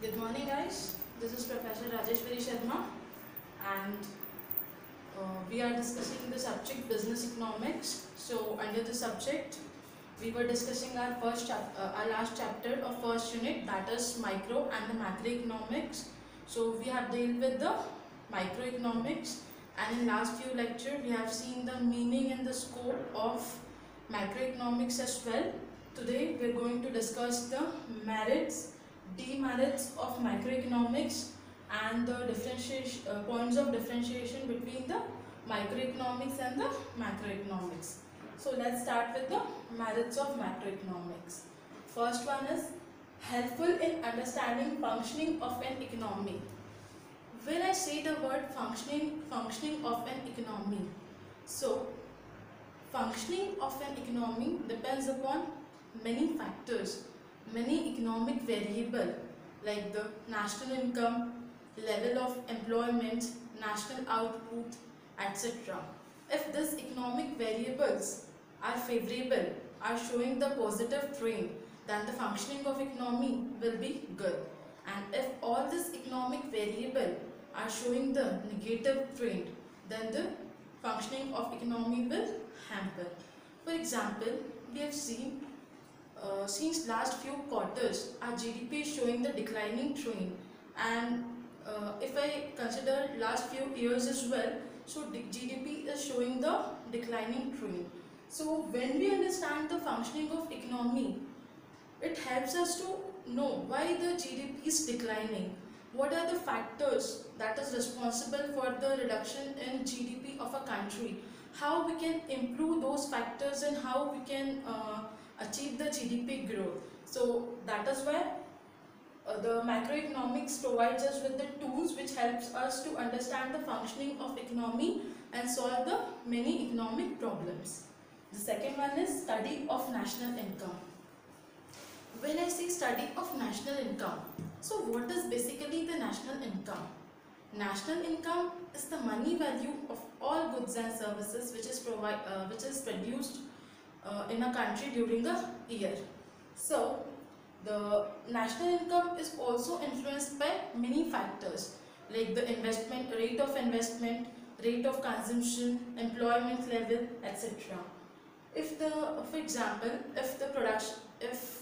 Good morning, guys. This is Professor Rajeshwari Sharma, and we are discussing the subject business economics. So, under the subject, we were discussing our last chapter of first unit, that is micro and the macroeconomics. So, we have dealt with the microeconomics, and in last few lecture, we have seen the meaning and the scope of macroeconomics as well. Today, we are going to discuss the merits, demerits of macroeconomics and the points of differentiation between the microeconomics and the macroeconomics. So let's start with the merits of macroeconomics. First one is helpful in understanding functioning of an economy. When I say the word functioning of an economy, so functioning of an economy depends upon many factors, many economic variables like the national income, level of employment, national output, etc. If these economic variables are favorable, are showing the positive trend, then the functioning of economy will be good. And if all these economic variables are showing the negative trend, then the functioning of economy will hamper. For example, we have seen since last few quarters, our GDP is showing the declining trend, and if I consider last few years as well, so GDP is showing the declining trend. So when we understand the functioning of economy, it helps us to know why the GDP is declining. What are the factors that is responsible for the reduction in GDP of a country? How we can improve those factors and how we can achieve the GDP growth. So that is why the macroeconomics provides us with the tools which helps us to understand the functioning of economy and solve the many economic problems. The second one is study of national income. When I say study of national income, so what is basically the national income? National income is the money value of all goods and services which is produced in a country during the year. So the national income is also influenced by many factors like the investment, rate of consumption, employment level, etc. If the, for example, if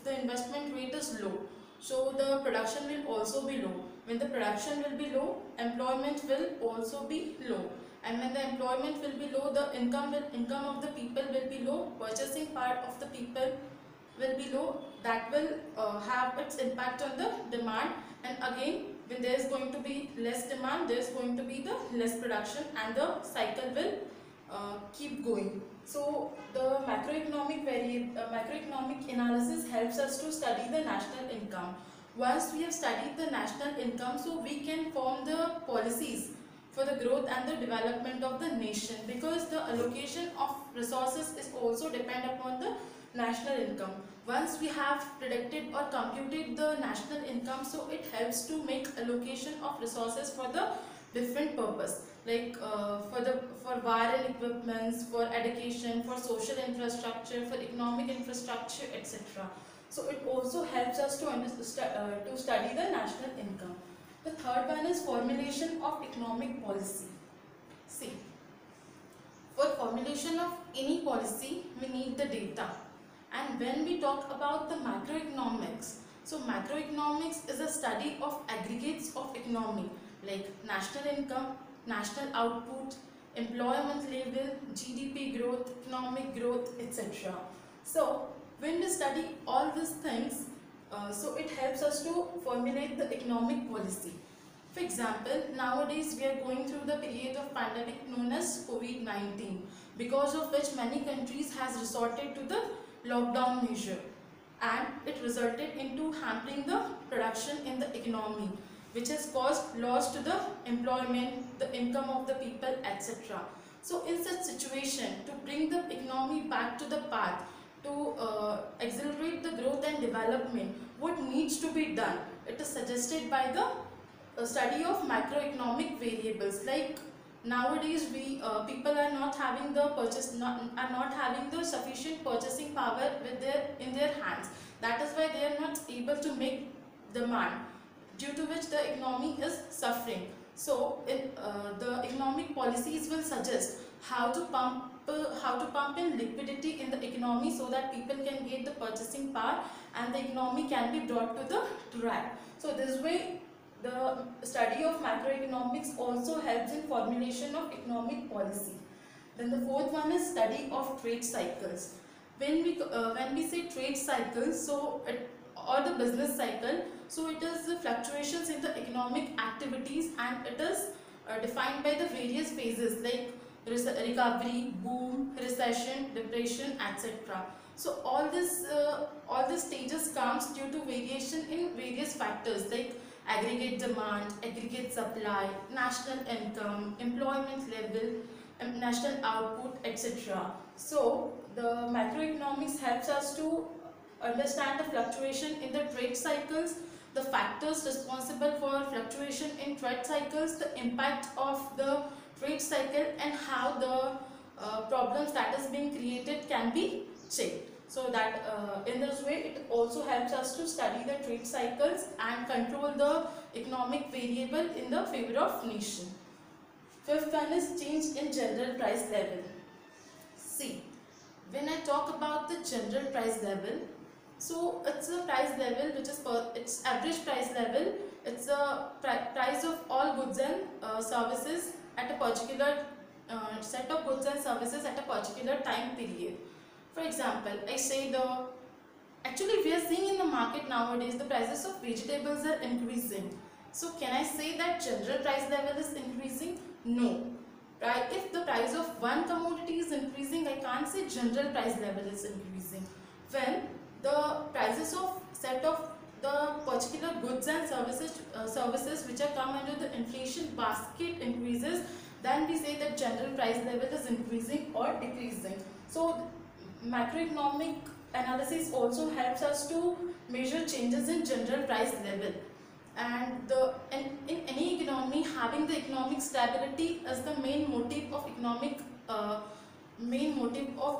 the investment rate is low, so the production will also be low. When the production will be low, employment will also be low, and when the employment will be low, the income of the people will be low, purchasing part of the people will be low. That will have its impact on the demand, and again when there is going to be less demand, there is going to be the less production, and the cycle will keep going. So the macroeconomic analysis helps us to study the national income. Once we have studied the national income, so we can form the policies for the growth and the development of the nation, because the allocation of resources is also depend upon the national income. Once we have predicted or computed the national income, so it helps to make allocation of resources for the different purpose, like for war and equipments, for education, for social infrastructure, for economic infrastructure, etc. So it also helps us to study the national income. The third one is formulation of economic policy. See, for formulation of any policy, we need the data. And when we talk about the macroeconomics, so macroeconomics is a study of aggregates of economy like national income, national output, employment level, GDP growth, economic growth, etc. So when we study all these things, so it helps us to formulate the economic policy. For example, nowadays we are going through the period of pandemic known as COVID-19, because of which many countries has resorted to the lockdown measure, and it resulted into hampering the production in the economy, which has caused loss to the employment, the income of the people, etc. So in such situation, to bring the economy back to the path, to accelerate the growth and development, what needs to be done? It is suggested by the study of macroeconomic variables. Like nowadays we people are not having the are not having the sufficient purchasing power in their hands. That is why they are not able to make demand. due to which the economy is suffering. So the economic policies will suggest how to pump in liquidity in the economy so that people can get the purchasing power and the economy can be brought to the track. So this way the study of macroeconomics also helps in formulation of economic policy. Then the fourth one is study of trade cycles. When we say trade cycles, so or the business cycle, so it is the fluctuations in the economic activities, and it is defined by the various phases like recovery, boom, recession, depression, etc. So all these stages comes due to variation in various factors like aggregate demand, aggregate supply, national income, employment level, national output, etc. So the macroeconomics helps us to understand the fluctuation in the trade cycles, the factors responsible for fluctuation in trade cycles, the impact of the trade cycle, and how the problems that is being created can be checked. So that in this way it also helps us to study the trade cycles and control the economic variable in the favor of nation. Fifth one is change in general price level. See, when I talk about the general price level, so it's a price level which is its average price level. It's a price of all goods and services at a particular set of goods and services at a particular time period. For example, I say actually we are seeing in the market nowadays the prices of vegetables are increasing. So can I say that general price level is increasing? No. Right? If the price of one commodity is increasing, I can't say general price level is increasing. When the prices of set of the particular goods and services which are come under the inflation basket increases, then we say that general price level is increasing or decreasing. So macroeconomic analysis also helps us to measure changes in general price level. And in any economy, having the economic stability as the main motive of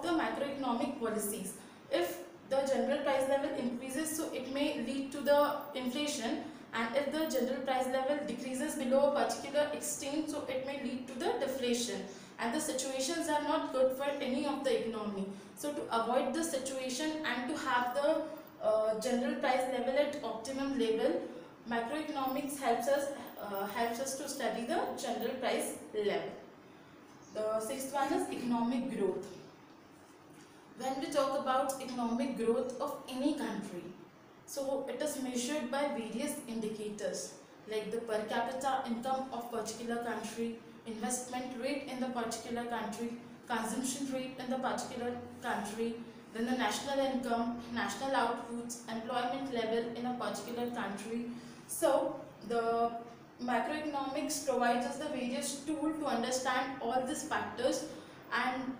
the macroeconomic policies. If the general price level increases, so it may lead to the inflation, and if the general price level decreases below a particular extent, so it may lead to the deflation, and the situations are not good for any of the economy. So to avoid the situation and to have the general price level at optimum level, macroeconomics helps us to study the general price level. The sixth one is economic growth. When we talk about economic growth of any country, so it is measured by various indicators like the per capita income of particular country, investment rate in the particular country, consumption rate in the particular country, then the national income, national outputs, employment level in a particular country. So the macroeconomics provides us the various tools to understand all these factors and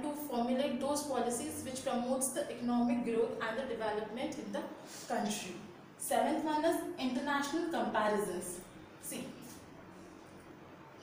to formulate those policies which promotes the economic growth and the development in the country. Seventh one is international comparisons. See,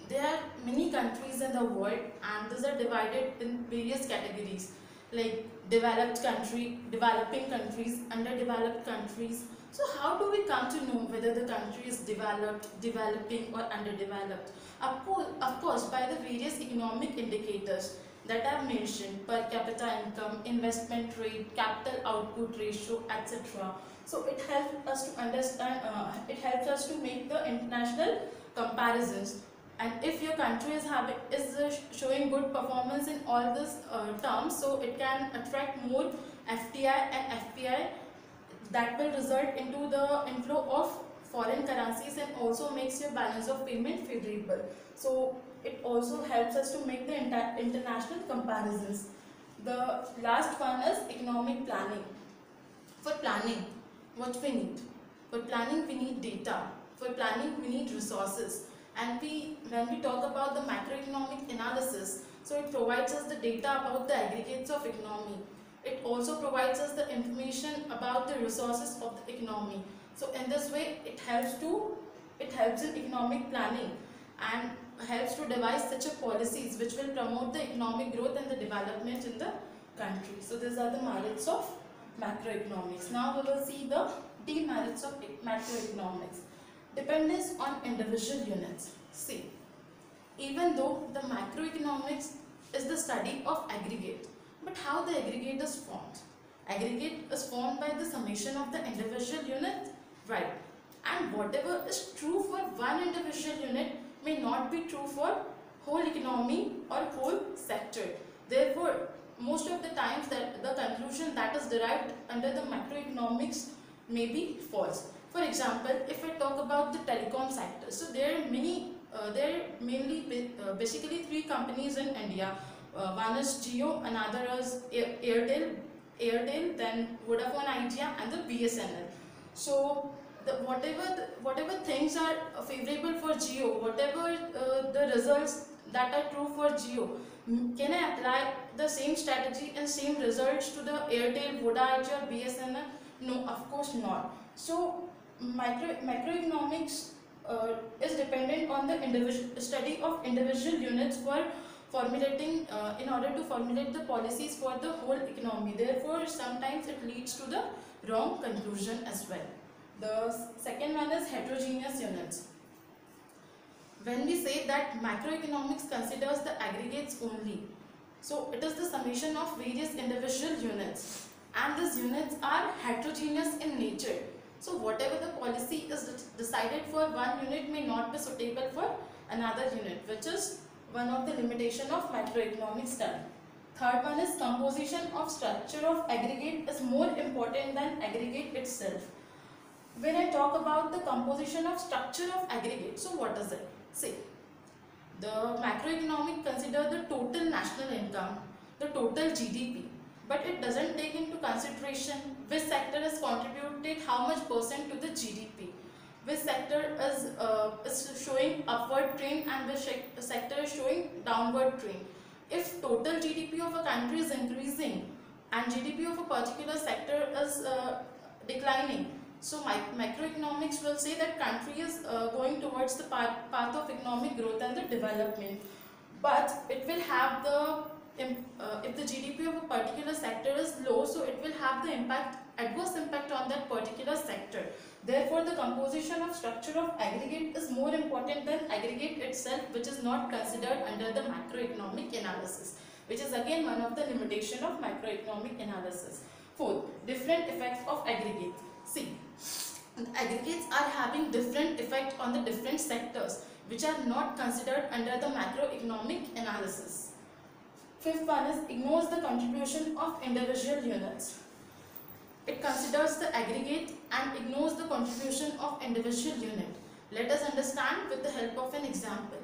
there are many countries in the world, and these are divided in various categories like developed country, developing countries, underdeveloped countries. So how do we come to know whether the country is developed, developing, or underdeveloped? Of course, by the various economic indicators that I have mentioned: per capita income, investment rate, capital output ratio, etc. So it helps us to understand, it helps us to make the international comparisons. And if your country is showing good performance in all these terms, so it can attract more FDI and FPI, that will result into the inflow of foreign currencies and also makes your balance of payment favorable. So it also helps us to make the international comparisons. The last one is economic planning. For planning, what we need? For planning, we need data. For planning, we need resources. And when we talk about the macroeconomic analysis, so it provides us the data about the aggregates of economy. It also provides us the information about the resources of the economy. So in this way, it helps in economic planning and helps to devise such a policies which will promote the economic growth and the development in the country. So these are the merits of macroeconomics. Now we will see the demerits of macroeconomics. Dependence on individual units. See, even though the macroeconomics is the study of aggregate, but how the aggregate is formed? Aggregate is formed by the summation of the individual units, right? And whatever is true for one individual unit may not be true for whole economy or whole sector. Therefore, most of the times that the conclusion that is derived under the macroeconomics may be false. For example, if I talk about the telecom sector, so there are mainly basically three companies in India. One is Jio, another is Airtel, then Vodafone Idea, and the BSNL. So whatever things are favorable for Jio, whatever the results that are true for Jio, can I apply the same strategy and same results to the Airtel, Voda Idea, or BSNL? No, of course not. So macroeconomics is dependent on the study of individual units for formulating in order to formulate the policies for the whole economy. Therefore, sometimes it leads to the wrong conclusion as well. The second one is heterogeneous units. When we say that macroeconomics considers the aggregates only, so it is the summation of various individual units, and these units are heterogeneous in nature. So whatever the policy is decided for one unit may not be suitable for another unit, which is one of the limitation of macroeconomic study. Third one is composition of structure of aggregate is more important than aggregate itself. When I talk about the composition of structure of aggregate, so what is it? See, the macroeconomic consider the total national income, the total GDP, but it doesn't take into consideration which sector has contributed how much percent to the GDP, which sector is showing upward trend and which sector is showing downward trend. If total GDP of a country is increasing and GDP of a particular sector is declining, so macroeconomics will say that country is going towards the path of economic growth and the development. But it will have the if the GDP of a particular sector is low, so it will have the adverse impact on that particular sector. Therefore, the composition of structure of aggregate is more important than aggregate itself, which is not considered under the macroeconomic analysis, which is again one of the limitation of macroeconomic analysis. Fourth, different effects of aggregates. See, aggregates are having different effect on the different sectors, which are not considered under the macroeconomic analysis. Fifth one is ignores the contribution of individual units. It considers the aggregate and ignores the contribution of individual unit. Let us understand with the help of an example.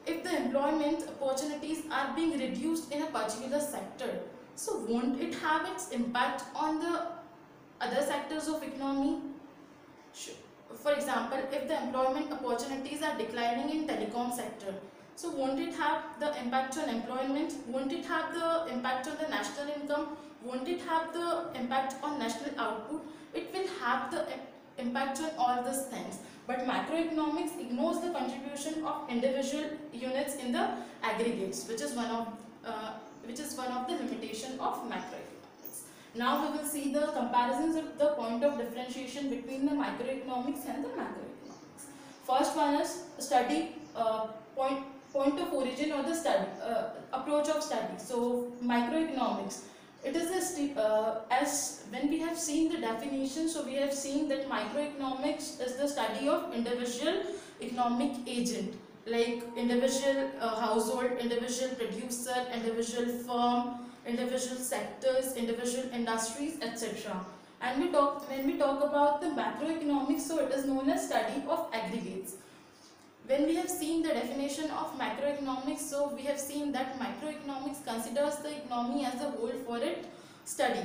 If the employment opportunities are being reduced in a particular sector, so won't it have its impact on the other sectors of economy? For example, if the employment opportunities are declining in telecom sector, so won't it have the impact on employment? Won't it have the impact on the national income? Won't it have the impact on national output? It will have the impact on all these things. But macroeconomics ignores the contribution of individual units in the aggregates, which is one of the limitation of macroeconomics. Now we will see the comparisons of the point of differentiation between the microeconomics and the macroeconomics. First one is study point of origin or the study approach of study. So microeconomics, it is as when we have seen the definition, so we have seen that microeconomics is the study of individual economic agent, like individual household, individual producer, individual firm, individual sectors, individual industries, etc. And when we talk about the macroeconomics, so it is known as study of aggregates. When we have seen the definition of macroeconomics, so we have seen that macroeconomics considers the economy as a whole for its study.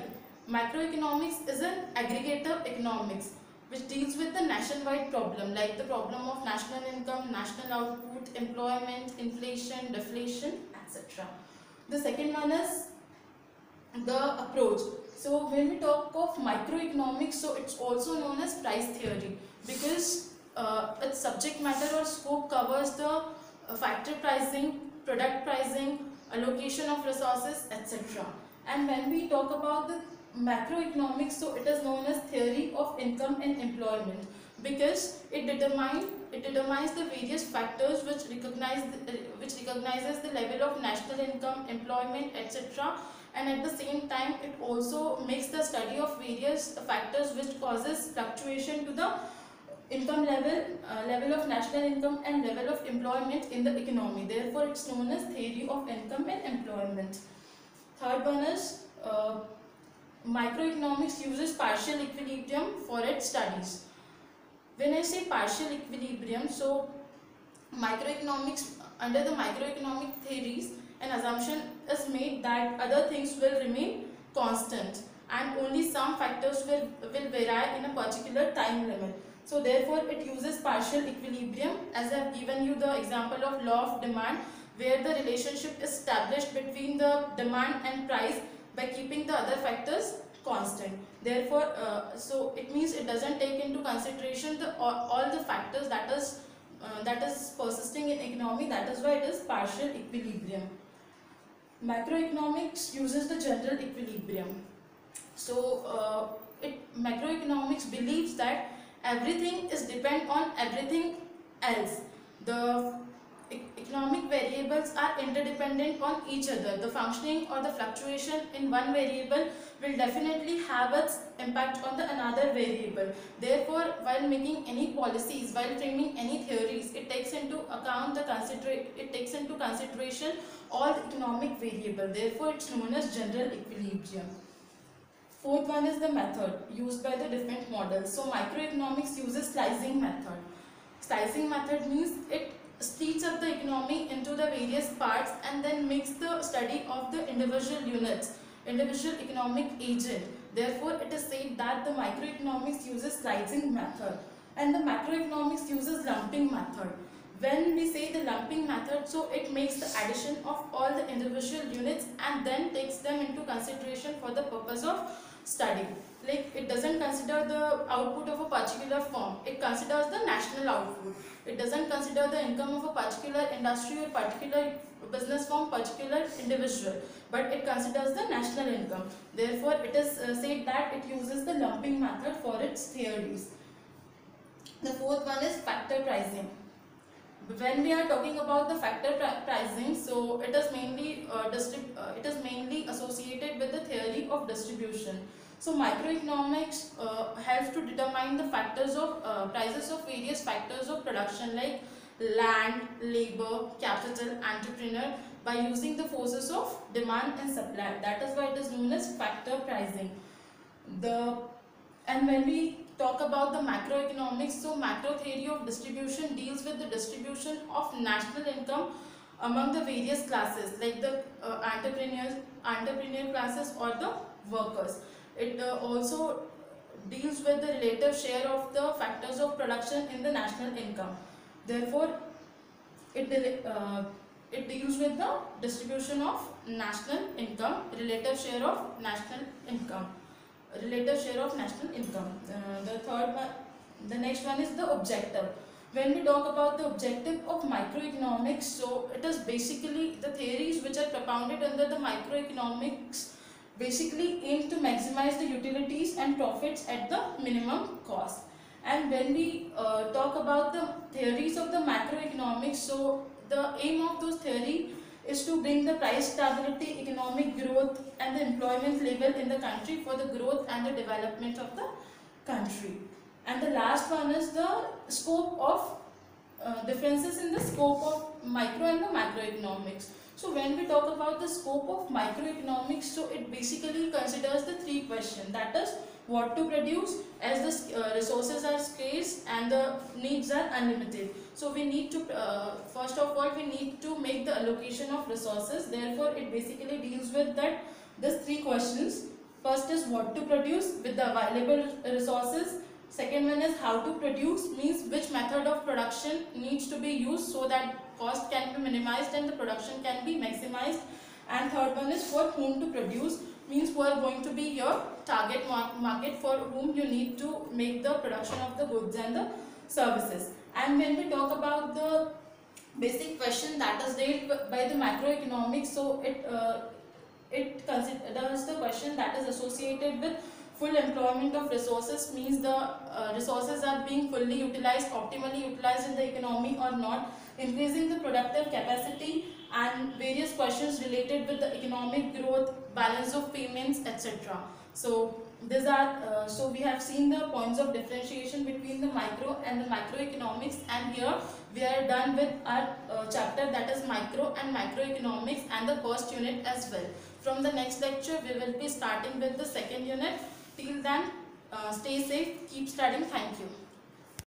Macroeconomics is an aggregative economics which deals with the nationwide problem, like the problem of national income, national output, employment, inflation, deflation, etc. The second one is the approach. So when we talk of microeconomics, so it's also known as price theory, because its subject matter or scope covers the factor pricing, product pricing, allocation of resources, etc. And when we talk about the macroeconomics, so it is known as theory of income and employment, because it determines the various factors which recognizes the level of national income, employment, etc. And at the same time, it also makes the study of various factors which causes fluctuation to the income level of national income and level of employment in the economy. Therefore, it's known as theory of income and employment. Third one is microeconomics uses partial equilibrium for its studies. When I say partial equilibrium, so microeconomics, under the microeconomic theories, an assumption is made that other things will remain constant and only some factors will vary in a particular time limit. So therefore it uses partial equilibrium, as I have given you the example of law of demand, where the relationship is established between the demand and price by keeping the other factors constant. Therefore, so it means it doesn't take into consideration all the factors that is persisting in economy. That is why it is partial equilibrium. Macroeconomics uses the general equilibrium. So macroeconomics believes that everything is depend on everything else. The economic variables are interdependent on each other. The functioning or the fluctuation in one variable will definitely have its impact on the another variable. Therefore, while making any policies, while framing any theories, it takes into consideration all the economic variable. Therefore, it's known as general equilibrium. Fourth one is the method used by the different models. So microeconomics uses slicing method. Slicing method means it splits up the economy into the various parts and then makes the study of the individual units, individual economic agent. Therefore, it is said that the microeconomics uses slicing method and the macroeconomics uses lumping method. When we say the lumping method, so it makes the addition of all the individual units and then takes them into consideration for the purpose of study. Like, it doesn't consider the output of a particular firm, it considers the national output. It doesn't consider the income of a particular industry or particular business firm, particular individual, but it considers the national income. Therefore, it is said that it uses the lumping method for its theories. The fourth one is factor pricing. When we are talking about the factor pricing, so it is mainly associated with the theory of distribution. So microeconomics helps to determine the factors of prices of various factors of production like land, labor, capital, entrepreneur, by using the forces of demand and supply. That is why it is known as factor pricing. And when we talk about the macroeconomics, so macro theory of distribution deals with the distribution of national income among the various classes like the entrepreneur classes or the workers. It also deals with the relative share of the factors of production in the national income. Therefore, it deals with the distribution of national income, relative share of national income. The next one is the objective. When we talk about the objective of microeconomics, so it is basically the theories which are propounded under the microeconomics basically aim to maximize the utilities and profits at the minimum cost. And when we talk about the theories of the macroeconomics, so the aim of those theories is to bring the price stability, economic growth and the employment level in the country for the growth and the development of the country. And the last one is the scope of differences in the scope of micro and the macroeconomics. So when we talk about the scope of microeconomics, so it basically considers the three questions, that is what to produce as the resources are scarce and the needs are unlimited. So we need to first of all we need to make the allocation of resources. Therefore it basically deals with that these three questions. First is what to produce with the available resources. Second one is how to produce, means which method of production needs to be used so that cost can be minimized and the production can be maximized. And third one is for whom to produce, means who are going to be your target market for whom you need to make the production of the goods and the services. And when we talk about the basic question that is dealt by the macroeconomics, so it considers the question that is associated with full employment of resources, means the resources are being fully utilized, optimally utilized in the economy or not, increasing the productive capacity, and various questions related with the economic growth, balance of payments, etc. So these are so we have seen the points of differentiation between the micro and the macroeconomics, and here we are done with our chapter, that is micro and macroeconomics, and the first unit as well. From the next lecture we will be starting with the second unit. Till then, stay safe, keep studying. Thank you.